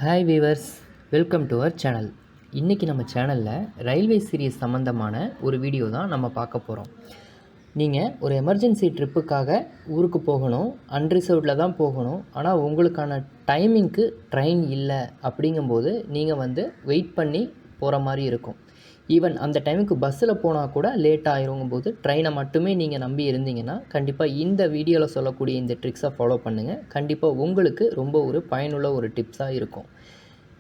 Hi viewers, welcome to our channel. இன்றைக்கி நம்ம சேனலில் ரயில்வே சீரிஸ் சம்மந்தமான ஒரு வீடியோ தான் நம்ம பார்க்க போகிறோம். நீங்கள் ஒரு எமர்ஜென்சி ட்ரிப்புக்காக ஊருக்கு போகணும், அன்ரிசர்வ்டில் தான் போகணும். ஆனால் உங்களுக்கான டைமிங்க்கு ட்ரெயின் இல்லை அப்படிங்கும்போது நீங்கள் வெயிட் பண்ணி போகிற மாதிரி இருக்கும். ஈவன் அந்த டைமுக்கு பஸ்ஸில் போனால் கூட லேட் ஆயிருங்கும்போது ட்ரெயினை மட்டுமே நீங்கள் நம்பி இருந்தீங்கன்னா கண்டிப்பாக இந்த வீடியோவில் சொல்லக்கூடிய இந்த ட்ரிக்ஸை ஃபாலோ பண்ணுங்கள். கண்டிப்பாக உங்களுக்கு ரொம்ப ஒரு பயனுள்ள ஒரு டிப்ஸாக இருக்கும்.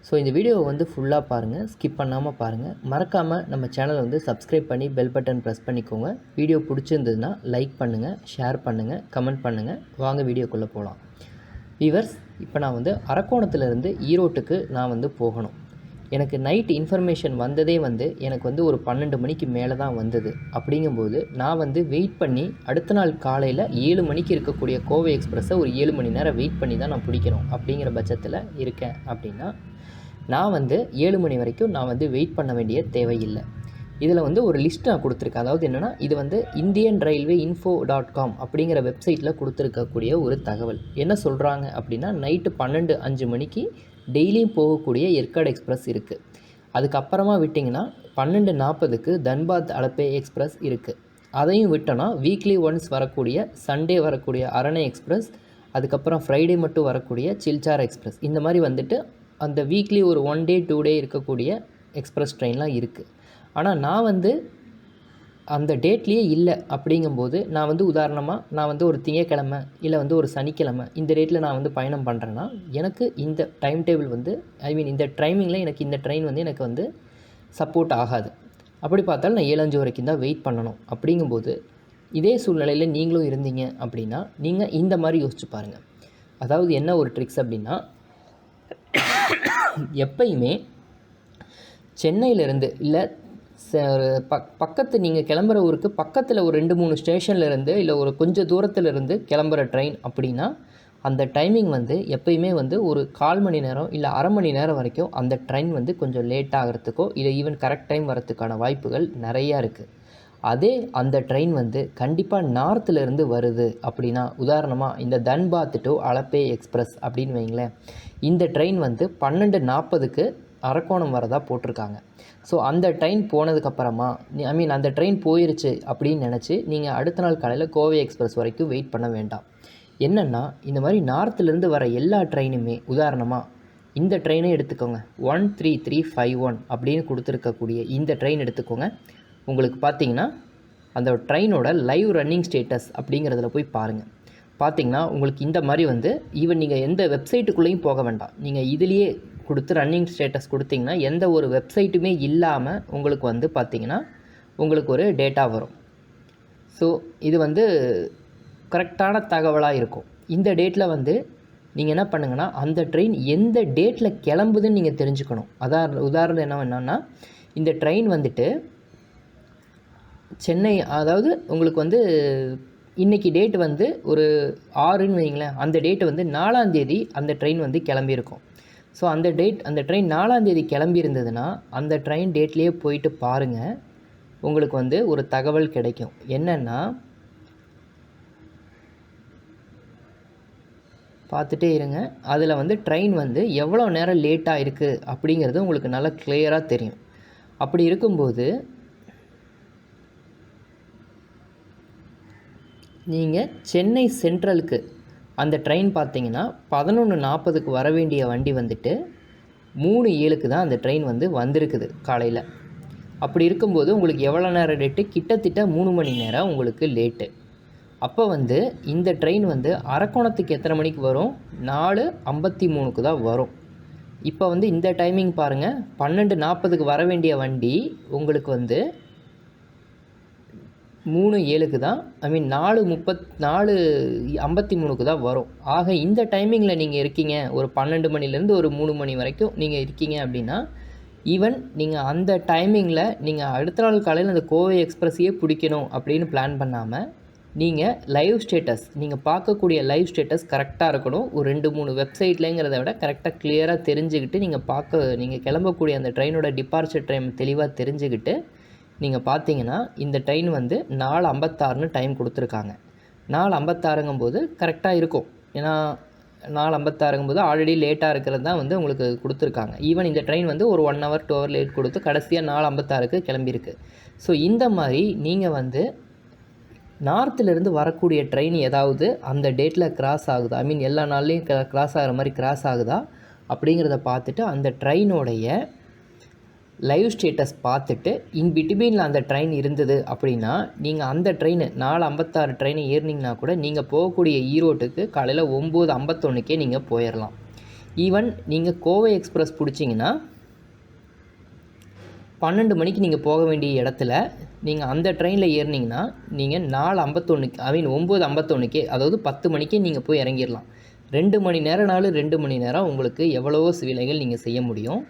ஸோ இந்த வீடியோவை ஃபுல்லாக பாருங்கள், ஸ்கிப் பண்ணாமல் பாருங்கள். மறக்காமல் நம்ம சேனலை சப்ஸ்கிரைப் பண்ணி பெல் பட்டன் ப்ரெஸ் பண்ணிக்கோங்க. வீடியோ பிடிச்சிருந்ததுன்னா லைக் பண்ணுங்கள், ஷேர் பண்ணுங்கள், கமெண்ட் பண்ணுங்கள். வாங்க வீடியோக்குள்ளே போகலாம். வீவர்ஸ், இப்போ நான் அரக்கோணத்துலேருந்து ஈரோட்டுக்கு நான் போகணும். எனக்கு நைட் இன்ஃபர்மேஷன் வந்ததே எனக்கு ஒரு 12 மணிக்கு மேலே தான் வந்தது. அப்படிங்கும்போது நான் வெயிட் பண்ணி அடுத்த நாள் காலையில் 7 மணிக்கு இருக்கக்கூடிய கோவை எக்ஸ்பிரஸை ஒரு 7 மணி நேரம் வெயிட் பண்ணி தான் நான் பிடிக்கணும். அப்படிங்கிற பட்சத்தில் இருக்கேன் அப்படின்னா நான் 7 மணி வரைக்கும் நான் வெயிட் பண்ண வேண்டிய தேவையில்லை. இதில் ஒரு லிஸ்ட் நான் கொடுத்துருக்கேன். அதாவது என்னென்னா, இது இந்தியன் ரயில்வே info.com அப்படிங்கிற வெப்சைட்டில் கொடுத்துருக்கக்கூடிய ஒரு தகவல். என்ன சொல்கிறாங்க அப்படின்னா, நைட்டு 12:05 மணிக்கு டெய்லியும் போகக்கூடிய ஏற்காடு எக்ஸ்பிரஸ் இருக்குது. அதுக்கப்புறமா விட்டிங்கன்னா 12:40க்கு தன்பாத் அலப்பே எக்ஸ்பிரஸ் இருக்குது. அதையும் விட்டோன்னா வீக்லி ஒன்ஸ் வரக்கூடிய சண்டே வரக்கூடிய அரணை எக்ஸ்பிரஸ், அதுக்கப்புறம் ஃப்ரைடே மட்டும் வரக்கூடிய சில்சார் எக்ஸ்பிரஸ், இந்த மாதிரி அந்த வீக்லி ஒரு 1 டே 2 டே இருக்கக்கூடிய எக்ஸ்பிரஸ் ட்ரெயின்லாம் இருக்குது. ஆனால் நான் அந்த டேட்லேயே இல்லை. அப்படிங்கும்போது நான் உதாரணமாக நான் ஒரு திங்கக்கிழமை இல்லை ஒரு சனிக்கிழமை இந்த டேட்டில் நான் பயணம் பண்ணுறேன்னா எனக்கு இந்த டைம் டேபிள் இந்த டைமிங்கில் எனக்கு இந்த ட்ரெயின் எனக்கு சப்போர்ட் ஆகாது. அப்படி பார்த்தாலும் நான் 7:05 வரைக்கும் தான் வெயிட் பண்ணணும். அப்படிங்கும்போது இதே சூழ்நிலையில் நீங்களும் இருந்தீங்க அப்படின்னா நீங்கள் இந்த மாதிரி யோசிச்சு பாருங்கள். அதாவது என்ன ஒரு ட்ரிக்ஸ் அப்படின்னா, எப்பயுமே சென்னையிலேருந்து இல்லை பக்கத்து நீங்கள் கிளம்புற ஊருக்கு பக்கத்தில் ஒரு 2-3 ஸ்டேஷன்லேருந்து இல்லை ஒரு கொஞ்சம் தூரத்துலேருந்து கிளம்புற ட்ரெயின் அப்படின்னா அந்த டைமிங் எப்பயுமே ஒரு 1/4 மணி நேரம் இல்லை அரை மணி நேரம் வரைக்கும் அந்த ட்ரெயின் கொஞ்சம் லேட் ஆகிறதுக்கோ இல்லை ஈவன் கரெக்ட் டைம் வரத்துக்கான வாய்ப்புகள் நிறையா இருக்குது. அதே அந்த ட்ரெயின் கண்டிப்பாக நார்த்துலேருந்து வருது அப்படின்னா, உதாரணமாக இந்த தன்பாத் டு அலப்பே எக்ஸ்பிரஸ் அப்படின்னு வைங்களேன், இந்த ட்ரெயின் 12:40க்கு அரக்கோணம் வரதா போட்டிருக்காங்க. ஸோ அந்த ட்ரெயின் போனதுக்கப்புறமா அந்த ட்ரெயின் போயிருச்சு அப்படின்னு நினச்சி நீங்கள் அடுத்த நாள் காலையில் கோவை எக்ஸ்பிரஸ் வரைக்கும் வெயிட் பண்ண வேண்டாம். என்னென்னா, இந்த மாதிரி நார்த்துலேருந்து வர எல்லா ட்ரெயினுமே, உதாரணமாக இந்த ட்ரெயினை எடுத்துக்கோங்க, 13351 அப்படின்னு கொடுத்துருக்கக்கூடிய இந்த ட்ரெயின் எடுத்துக்கோங்க. உங்களுக்கு பார்த்தீங்கன்னா அந்த ட்ரெயினோட லைவ் ரன்னிங் ஸ்டேட்டஸ் அப்படிங்கிறதுல போய் பாருங்கள். பார்த்திங்கன்னா உங்களுக்கு இந்த மாதிரி ஈவன் நீங்கள் எந்த வெப்சைட்டுக்குள்ளேயும் போக வேண்டாம். நீங்கள் இதுலேயே கொடுத்து ரன்னிங் ஸ்டேட்டஸ் கொடுத்திங்கன்னா எந்த ஒரு வெப்சைட்டுமே இல்லாமல் உங்களுக்கு பார்த்திங்கன்னா உங்களுக்கு ஒரு டேட்டா வரும். ஸோ இது கரெக்டான தகவலாக இருக்கும். இந்த டேட்டில் நீங்கள் என்ன பண்ணுங்கன்னா, அந்த ட்ரெயின் எந்த டேட்டில் கிளம்புதுன்னு நீங்கள் தெரிஞ்சுக்கணும். உதாரணம் என்னன்னா, இந்த ட்ரெயின் சென்னை, அதாவது உங்களுக்கு இன்றைக்கி டேட்டு ஒரு 6ன்னு வைங்களேன், அந்த டேட்டு 4ஆம் தேதி அந்த ட்ரெயின் கிளம்பியிருக்கும். ஸோ அந்த ட்ரெயின் 4ஆம் தேதி கிளம்பியிருந்ததுன்னா அந்த ட்ரெயின் டேட்லேயே போயிட்டு பாருங்கள், உங்களுக்கு ஒரு தகவல் கிடைக்கும். என்னென்னா, பார்த்துட்டே இருங்க. அதில் ட்ரெயின் எவ்வளோ நேரம் லேட்டாக இருக்குது அப்படிங்கிறது உங்களுக்கு நல்லா கிளியராக தெரியும். அப்படி இருக்கும்போது நீங்கள் சென்னை சென்ட்ரலுக்கு அந்த ட்ரெயின் பார்த்தீங்கன்னா 11:40க்கு வர வேண்டிய வண்டி 3:07க்கு தான் அந்த ட்ரெயின் வந்திருக்குது காலையில். அப்படி இருக்கும்போது உங்களுக்கு எவ்வளோ நேரம் லேட்டு? கிட்டத்தட்ட 3 மணி நேரம் உங்களுக்கு லேட்டு. அப்போ இந்த ட்ரெயின் அரக்கோணத்துக்கு எத்தனை மணிக்கு வரும்? 4:53க்கு தான் வரும். இப்போ இந்த டைமிங் பாருங்கள், 12:40க்கு வர வேண்டிய வண்டி உங்களுக்கு 3:07க்கு தான், 4:53க்கு தான் வரும். ஆக இந்த டைமிங்கில் நீங்கள் இருக்கீங்க, ஒரு 12 மணிலேருந்து ஒரு 3 மணி வரைக்கும் நீங்கள் இருக்கீங்க அப்படின்னா, ஈவன் நீங்கள் அந்த டைமிங்கில் நீங்கள் அடுத்த நாள் காலையில் அந்த கோவை எக்ஸ்பிரஸையே பிடிக்கணும் அப்படின்னு பிளான் பண்ணாமல், நீங்கள் லைவ் ஸ்டேட்டஸ், நீங்கள் பார்க்கக்கூடிய லைவ் ஸ்டேட்டஸ் கரெக்டாக இருக்கணும். ஒரு 2-3 வெப்சைட்லேங்கிறத விட கரெக்டாக கிளியராக தெரிஞ்சுக்கிட்டு நீங்கள் கிளம்பக்கூடிய அந்த ட்ரெயினோட டிபார்ச்சர் டைம் தெளிவாக தெரிஞ்சுக்கிட்டு நீங்கள் பார்த்தீங்கன்னா இந்த ட்ரெயின் 4:56ன்னு டைம் கொடுத்துருக்காங்க. 4:56ங்கும்போது கரெக்டாக இருக்கும். ஏன்னா 4:56 ஆல்ரெடி லேட்டாக இருக்கிறது தான் வந்து உங்களுக்கு கொடுத்துருக்காங்க. ஈவன் இந்த ட்ரெயின் வந்து ஒரு 1 ஹவர் 2 ஹவர் லேட் கொடுத்து கடைசியாக 4:56 கிளம்பியிருக்கு. ஸோ இந்த மாதிரி நீங்கள் வந்து நார்த்துலேருந்து வரக்கூடிய ட்ரெயின் ஏதாவது அந்த டேட்டில் கிராஸ் ஆகுதா, ஐ மீன் எல்லா நாள்லேயும் கிராஸ் ஆகிற மாதிரி கிராஸ் ஆகுதா அப்படிங்கிறத பார்த்துட்டு அந்த ட்ரெயினோடைய லைவ் ஸ்டேட்டஸ் பார்த்துட்டு இன் பிட்வீனில் அந்த ட்ரெயின் இருந்தது அப்படின்னா நீங்கள் அந்த ட்ரெயின் 4:56 ட்ரெயினை ஏறினீங்கன்னா கூட நீங்கள் போகக்கூடிய ஈரோட்டுக்கு காலையில் 9:51 நீங்கள் போயிடலாம். ஈவன் நீங்கள் கோவை எக்ஸ்பிரஸ் பிடிச்சிங்கன்னா 12 மணிக்கு நீங்கள் போக வேண்டிய இடத்துல நீங்கள் அந்த ட்ரெயினில் ஏறினீங்கன்னா நீங்கள் 4:51 ஐ மீன் 9:51 அதாவது 10 மணிக்கே நீங்கள் போய் இறங்கிடலாம். 2 மணி நேரம்னாலும் 2 மணி வேலைகள் உங்களுக்கு எவ்வளவோ வேலைகள் நீங்கள் செய்ய முடியும்.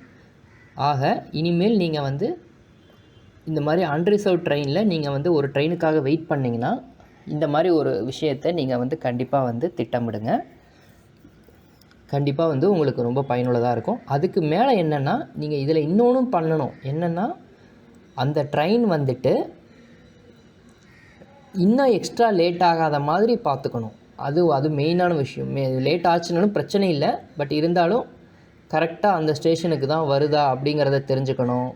ஆக இனிமேல் நீங்கள் வந்து இந்த மாதிரி அன்ரிசர்வ் ட்ரெயினில் நீங்கள் வந்து ஒரு ட்ரெயினுக்காக வெயிட் பண்ணிங்கன்னா இந்த மாதிரி ஒரு விஷயத்தை நீங்கள் வந்து கண்டிப்பாக வந்து திட்டமிடுங்க. கண்டிப்பாக வந்து உங்களுக்கு ரொம்ப பயனுள்ளதாக இருக்கும். அதுக்கு மேலே என்னென்னா நீங்கள் இதில் இன்னொன்றும் பண்ணணும். என்னென்னா அந்த ட்ரெயின் வந்துட்டு இன்னும் எக்ஸ்ட்ரா லேட் ஆகாத மாதிரி பார்த்துக்கணும். அது மெயினான விஷயம். லேட் ஆச்சுனாலும் பிரச்சனை இல்லை, பட் இருந்தாலும் கரெக்டாக அந்த ஸ்டேஷனுக்கு தான் வருதா அப்படிங்கிறத தெரிஞ்சுக்கணும்.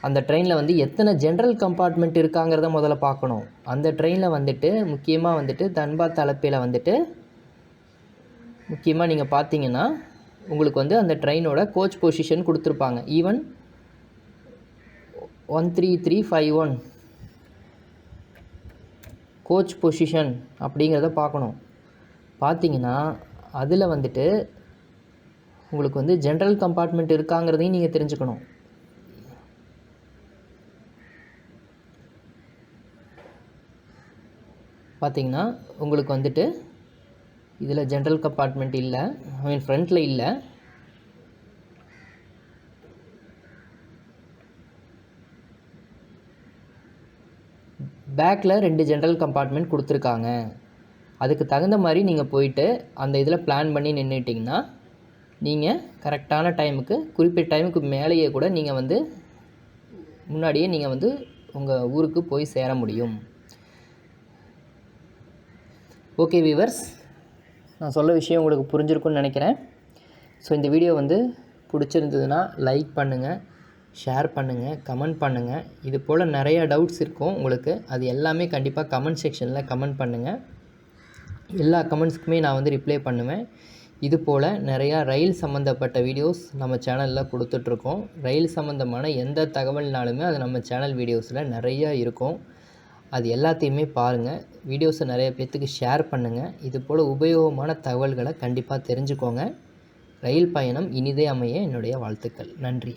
அந்த ட்ரெயினில் வந்து எத்தனை ஜென்ரல் கம்பார்ட்மெண்ட் இருக்காங்கிறத முதல்ல பார்க்கணும். அந்த ட்ரெயினில் வந்துட்டு முக்கியமாக வந்துட்டு தன்பாத் அலப்பையில் வந்துட்டு முக்கியமாக நீங்கள் பார்த்தீங்கன்னா உங்களுக்கு வந்து அந்த ட்ரெயினோட கோச் பொசிஷன் கொடுத்துருப்பாங்க. ஈவன் 13351 கோச் பொசிஷன் அப்படிங்கிறத பார்க்கணும். பார்த்தீங்கன்னா அதில் வந்துட்டு உங்களுக்கு வந்து ஜென்ரல் கம்பார்ட்மெண்ட் இருக்காங்கிறதையும் நீங்கள் தெரிஞ்சுக்கணும். பார்த்தீங்கன்னா உங்களுக்கு வந்துட்டு இதில் ஜென்ரல் கம்பார்ட்மெண்ட் இல்லை, ஐ மீன் ஃப்ரண்ட்டில் இல்லை. பேக்கில் 2 ஜென்ரல் கம்பார்ட்மெண்ட் கொடுத்துருக்காங்க. அதுக்கு தகுந்த மாதிரி நீங்கள் போயிட்டு அந்த இதில் பிளான் பண்ணி நின்றுட்டிங்கன்னா நீங்கள் கரெக்டான டைமுக்கு குறிப்பிட்ட டைமுக்கு மேலேயே கூட நீங்கள் வந்து முன்னாடியே நீங்கள் வந்து உங்கள் ஊருக்கு போய் சேர முடியும். ஓகே வியூவர்ஸ், நான் சொல்ல விஷயம் உங்களுக்கு புரிஞ்சிருக்குன்னு நினைக்கிறேன். ஸோ இந்த வீடியோ வந்து பிடிச்சிருந்ததுன்னா லைக் பண்ணுங்கள், ஷேர் பண்ணுங்கள், கமெண்ட் பண்ணுங்கள். இது போல் நிறையா டவுட்ஸ் இருக்கும் உங்களுக்கு. அது எல்லாமே கண்டிப்பாக கமெண்ட் செக்ஷனில் கமெண்ட் பண்ணுங்கள். எல்லா கமெண்ட்ஸ்க்குமே நான் வந்து ரிப்ளை பண்ணுவேன். இது போல் நிறையா ரயில் சம்மந்தப்பட்ட வீடியோஸ் நம்ம சேனலில் கொடுத்துட்ருக்கோம். ரயில் சம்மந்தமான எந்த தகவல்னாலுமே அது நம்ம சேனல் வீடியோஸில் நிறையா இருக்கும். அது எல்லாத்தையுமே பாருங்கள். வீடியோஸை நிறைய பேர்த்துக்கு ஷேர் பண்ணுங்கள். இது போல் உபயோகமான தகவல்களை கண்டிப்பாக தெரிஞ்சுக்கோங்க. ரயில் பயணம் இனிதே அமைய என்னுடைய வாழ்த்துக்கள். நன்றி.